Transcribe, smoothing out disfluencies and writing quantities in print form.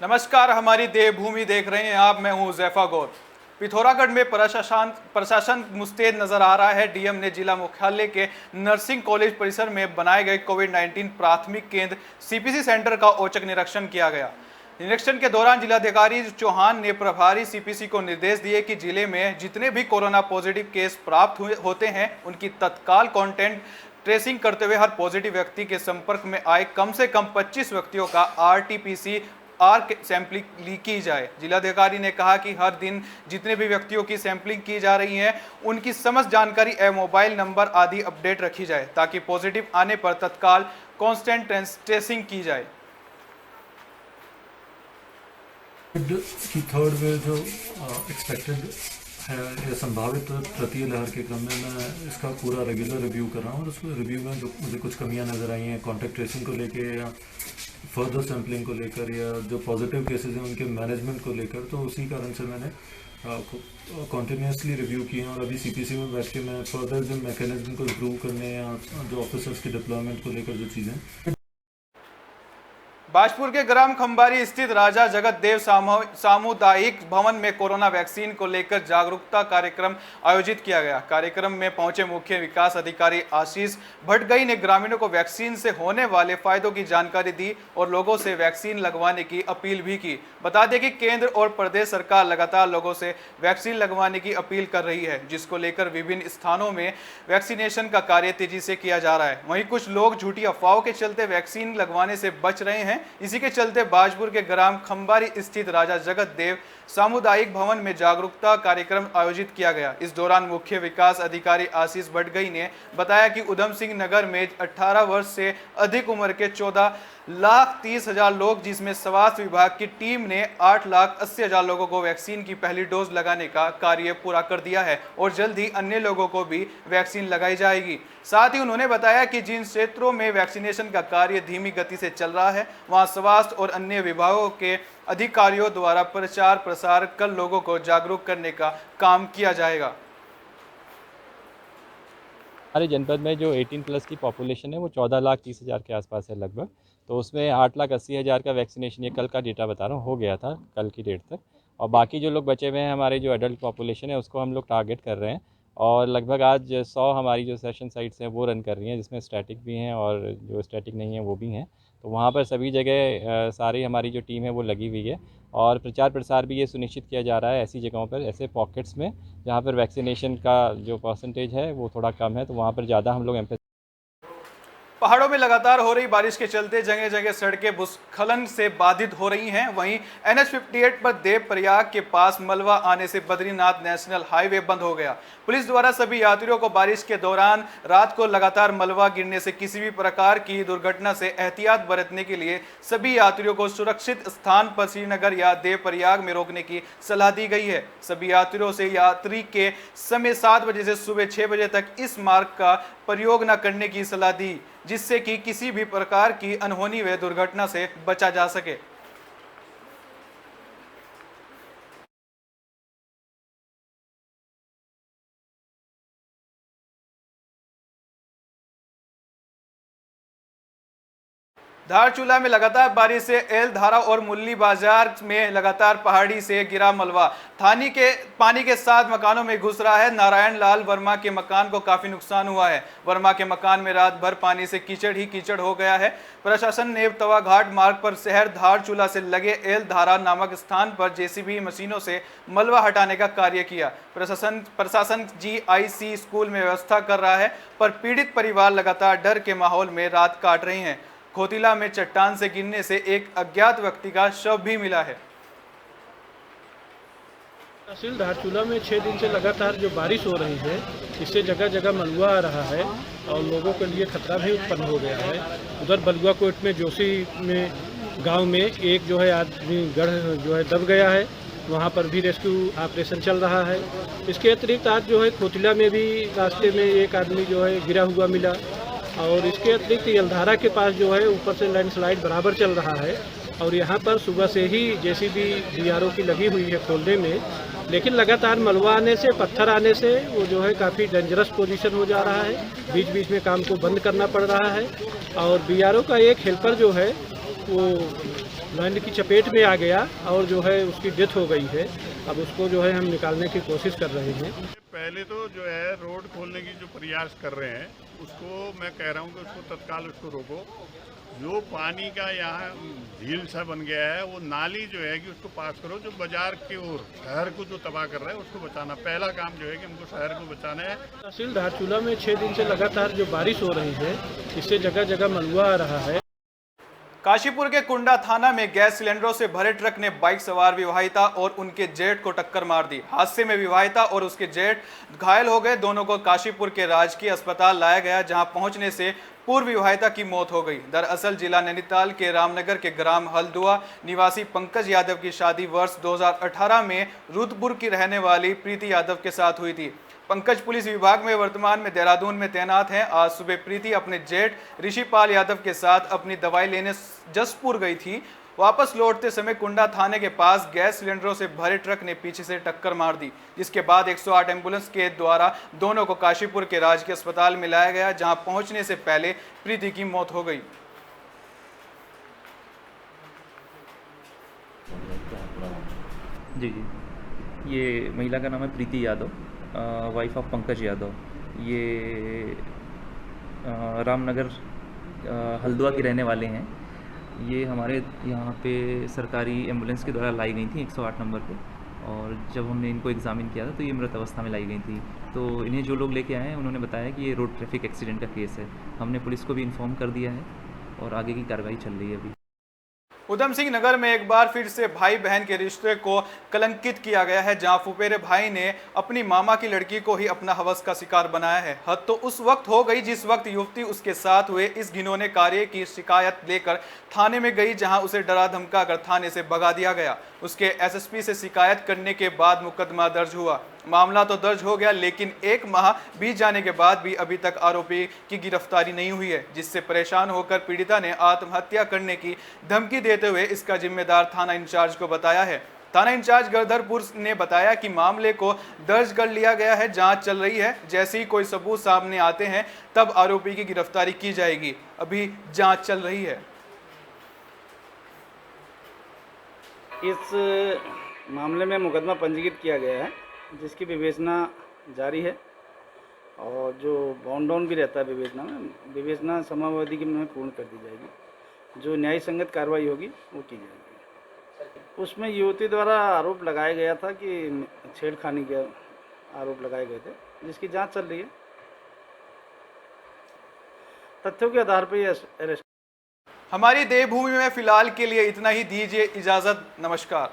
नमस्कार, हमारी देवभूमि देख रहे हैं आप। मैं हूं ज़ैफा गौर। पिथौरागढ़ में प्रशासन मुस्तैद नजर आ रहा है। डीएम ने जिला मुख्यालय के नर्सिंग कॉलेज परिसर में बनाए गए कोविड-19 प्राथमिक केंद्र सीपीसी सेंटर का औचक निरीक्षण किया गया। निरीक्षण के दौरान जिलाधिकारी चौहान ने प्रभारी सीपीसी को निर्देश दिए कि जिले में जितने भी कोरोना पॉजिटिव केस प्राप्त होते हैं उनकी तत्काल कॉन्टेक्ट ट्रेसिंग करते हुए हर पॉजिटिव व्यक्ति के संपर्क में आए कम से कम 25 व्यक्तियों का RT-PCR सैंपलिंग की जाए। जिलाधिकारी ने कहा कि हर दिन जितने भी व्यक्तियों की सैंपलिंग की जा रही है उनकी समस्त जानकारी एवं मोबाइल नंबर आदि अपडेट रखी जाए ताकि पॉजिटिव आने पर तत्काल कांस्टेंट ट्रेसिंग की जाए। की थर्ड वेव जो एक्सपेक्टेड है या संभावित तृतीय लहर के क्रम में मैं इसका पूरा रेगुलर रिव्यू कर रहा हूँ और उस रिव्यू में जो मुझे कुछ कमियां नज़र आई हैं कॉन्टैक्ट ट्रेसिंग को लेकर या फर्दर सैम्पलिंग को लेकर या जो पॉजिटिव केसेस हैं उनके मैनेजमेंट को लेकर, तो उसी कारण से मैंने कॉन्टीन्यूसली रिव्यू किए हैं और अभी सीपीसी में बैठ के मैं फर्दर जो मैकेनिज्म को इम्प्रूव करने या जो ऑफिसर्स के डिप्लॉयमेंट को लेकर जो चीज़ें। बाजपुर के ग्राम खंबारी स्थित राजा जगत देव सामुदायिक भवन में कोरोना वैक्सीन को लेकर जागरूकता कार्यक्रम आयोजित किया गया। कार्यक्रम में पहुंचे मुख्य विकास अधिकारी आशीष भटगई ने ग्रामीणों को वैक्सीन से होने वाले फायदों की जानकारी दी और लोगों से वैक्सीन लगवाने की अपील भी की। बता दें कि केंद्र और प्रदेश सरकार लगातार लोगों से वैक्सीन लगवाने की अपील कर रही है, जिसको लेकर विभिन्न स्थानों में वैक्सीनेशन का कार्य तेजी से किया जा रहा है। वहीं कुछ लोग झूठी अफवाहों के चलते वैक्सीन लगवाने से बच रहे हैं। इसी के चलते बाजपुर के ग्राम खंबारी स्थित राजा जगत देव सामुदायिक भवन में जागरूकता कार्यक्रम आयोजित किया गया। इस दौरान मुख्य विकास अधिकारी आशीष भटगई ने बताया कि उधम सिंह नगर में 18 वर्ष से अधिक उम्र के 14,30,000 लोग, जिसमें स्वास्थ्य विभाग की टीम ने 8,80,000 लोगों को वैक्सीन की पहली डोज लगाने का कार्य पूरा कर दिया है और जल्द ही अन्य लोगों को भी वैक्सीन लगाई जाएगी। साथ ही उन्होंने बताया कि जिन क्षेत्रों में वैक्सीनेशन का कार्य धीमी गति से चल रहा है वहां स्वास्थ्य और अन्य विभागों के अधिकारियों द्वारा प्रचार प्रसार कर लोगों को जागरूक करने का काम किया जाएगा। हमारे जनपद में जो 18 प्लस की पॉपुलेशन है वो 14,30,000 के आसपास है लगभग, तो उसमें 8,80,000 का वैक्सीनेशन, ये कल का डेटा बता रहा हूँ, हो गया था कल की डेट तक। और बाकी जो लोग बचे हुए हैं हमारे जो एडल्ट पॉपुलेशन है उसको हम लोग टारगेट कर रहे हैं और लगभग आज 100 हमारी जो सेशन साइट्स हैं वो रन कर रही हैं, जिसमें स्टैटिक भी हैं और जो स्टैटिक नहीं है वो भी हैं। तो वहाँ पर सभी जगह सारी हमारी जो टीम है वो लगी हुई है और प्रचार प्रसार भी ये सुनिश्चित किया जा रहा है ऐसी जगहों पर, ऐसे पॉकेट्स में जहाँ पर वैक्सीनेशन का जो परसेंटेज है वो थोड़ा कम है, तो वहाँ पर ज़्यादा हम लोग पहाड़ों में लगातार हो रही बारिश के चलते जगह जगह सड़कें भूस्खलन से बाधित हो रही हैं। वहीं NH-58 पर देवप्रयाग के पास मलबा आने से बद्रीनाथ नेशनल हाईवे बंद हो गया। पुलिस द्वारा सभी यात्रियों को बारिश के दौरान रात को लगातार मलबा गिरने से किसी भी प्रकार की दुर्घटना से एहतियात बरतने के लिए सभी यात्रियों को सुरक्षित स्थान पर श्रीनगर या देवप्रयाग में रोकने की सलाह दी गई है। सभी यात्रियों से यात्री के समय 7 बजे से सुबह 6 बजे तक इस मार्ग का प्रयोग न करने की सलाह दी, जिससे कि किसी भी प्रकार की अनहोनी व दुर्घटना से बचा जा सके। धारचूला में लगातार बारिश से एल धारा और मुल्ली बाजार में लगातार पहाड़ी से गिरा मलबा थानी के पानी के साथ मकानों में घुस रहा है। नारायण लाल वर्मा के मकान को काफी नुकसान हुआ है। वर्मा के मकान में रात भर पानी से कीचड़ ही कीचड़ हो गया है। प्रशासन ने तवा घाट मार्ग पर शहर धारचूला से लगे एल धारा नामक स्थान पर जेसीबी मशीनों से मलबा हटाने का कार्य किया। प्रशासन GIC स्कूल में व्यवस्था कर रहा है, पर पीड़ित परिवार लगातार डर के माहौल में रात काट रहे हैं। खोतिला में चट्टान से गिरने से एक अज्ञात व्यक्ति का शव भी मिला है। तहसील धारचूला में 6 दिन से लगातार जो बारिश हो रही है, इससे जगह जगह मलबा आ रहा है और लोगों के लिए खतरा भी उत्पन्न हो गया है। उधर बलुआ कोट में जोशी में गांव में एक जो है आदमी गढ़ जो है दब गया है, वहां पर भी रेस्क्यू ऑपरेशन चल रहा है। इसके अतिरिक्त आज जो है खोतिला में भी रास्ते में एक आदमी जो है गिरा हुआ मिला और इसके अतिरिक्त यलधारा के पास जो है ऊपर से लैंडस्लाइड बराबर चल रहा है और यहाँ पर सुबह से ही जेसीबी BRO की लगी हुई है खोलने में, लेकिन लगातार मलबा आने से, पत्थर आने से वो जो है काफ़ी डेंजरस पोजीशन हो जा रहा है। बीच बीच में काम को बंद करना पड़ रहा है और BRO का एक हेल्पर जो है वो लैंड की चपेट में आ गया और जो है उसकी डेथ हो गई है। अब उसको जो है हम निकालने की कोशिश कर रहे हैं। पहले तो जो है रोड खोलने की जो प्रयास कर रहे हैं उसको मैं कह रहा हूँ कि उसको तत्काल उसको रोको। जो पानी का यहाँ झील सा बन गया है वो नाली जो है कि उसको पास करो, जो बाजार की ओर शहर को जो तबाह कर रहा है उसको बचाना पहला काम जो है कि हमको शहर को बचाना है। तहसील धारचूला में 6 दिन से लगातार जो बारिश हो रही है इससे जगह जगह मलबा आ रहा है। काशीपुर के कुंडा थाना में गैस सिलेंडरों से भरे ट्रक ने बाइक सवार विवाहिता और उनके जेठ को टक्कर मार दी। हादसे में विवाहिता और उसके जेठ घायल हो गए। दोनों को काशीपुर के राजकीय अस्पताल लाया गया, जहां पहुंचने से पूर्व विवाहिता की मौत हो गई। दरअसल जिला नैनीताल के रामनगर के ग्राम हल्दुआ निवासी पंकज यादव की शादी वर्ष 2018 में रुद्रपुर की रहने वाली प्रीति यादव के साथ हुई थी। पंकज पुलिस विभाग में वर्तमान में देहरादून में तैनात हैं। आज सुबह प्रीति अपने जेठ ऋषिपाल यादव के साथ अपनी दवाई लेने जसपुर गई थी। वापस लौटते समय कुंडा थाने के पास गैस सिलेंडरों से भरे ट्रक ने पीछे से टक्कर मार दी, जिसके बाद 108 एम्बुलेंस के द्वारा दोनों को काशीपुर के राजकीय अस्पताल में लाया गया, जहां पहुंचने से पहले प्रीति की मौत हो गई। जी, ये महिला का नाम है प्रीति यादव, वाइफ ऑफ पंकज यादव। ये रामनगर हल्द्वानी की रहने वाले हैं। ये हमारे यहाँ पे सरकारी एम्बुलेंस के द्वारा लाई गई थी 108 नंबर पे, और जब हमने इनको एग्ज़ामिन किया था तो ये मृत अवस्था में लाई गई थी। तो इन्हें जो लोग लेके आए हैं उन्होंने बताया कि ये रोड ट्रैफिक एक्सीडेंट का केस है। हमने पुलिस को भी इन्फॉर्म कर दिया है और आगे की कार्रवाई चल रही है अभी। उधम सिंह नगर में एक बार फिर से भाई बहन के रिश्ते को कलंकित किया गया है, जहां फुफेरे भाई ने अपनी मामा की लड़की को ही अपना हवस का शिकार बनाया है। हद तो उस वक्त हो गई जिस वक्त युवती उसके साथ हुए इस घिनौने कार्य की शिकायत लेकर थाने में गई, जहां उसे डरा धमका कर थाने से भगा दिया गया। उसके एसएसपी से शिकायत करने के बाद मुकदमा दर्ज हुआ। मामला तो दर्ज हो गया, लेकिन 1 माह बीत जाने के बाद भी अभी तक आरोपी की गिरफ्तारी नहीं हुई है, जिससे परेशान होकर पीड़िता ने आत्महत्या करने की धमकी देते हुए इसका जिम्मेदार थाना इंचार्ज को बताया है। थाना इंचार्ज गदरपुर ने बताया कि मामले को दर्ज कर लिया गया है, जांच चल रही है। जैसे ही कोई सबूत सामने आते हैं तब आरोपी की गिरफ्तारी की जाएगी। अभी जांच चल रही है। इस मामले में मुकदमा पंजीकृत किया गया है, जिसकी विवेचना जारी है, और जो बाउंड डाउन भी रहता है विवेचना में, विवेचना समयावधि में पूर्ण कर दी जाएगी। जो न्याय संगत कार्रवाई होगी वो की जाएगी। उसमें युवती द्वारा आरोप लगाया गया था कि छेड़खानी के आरोप लगाए गए थे, जिसकी जांच चल रही है। तथ्यों के आधार पर यह अरेस्ट। हमारी देवभूमि में फिलहाल के लिए इतना ही। दीजिए इजाजत। नमस्कार।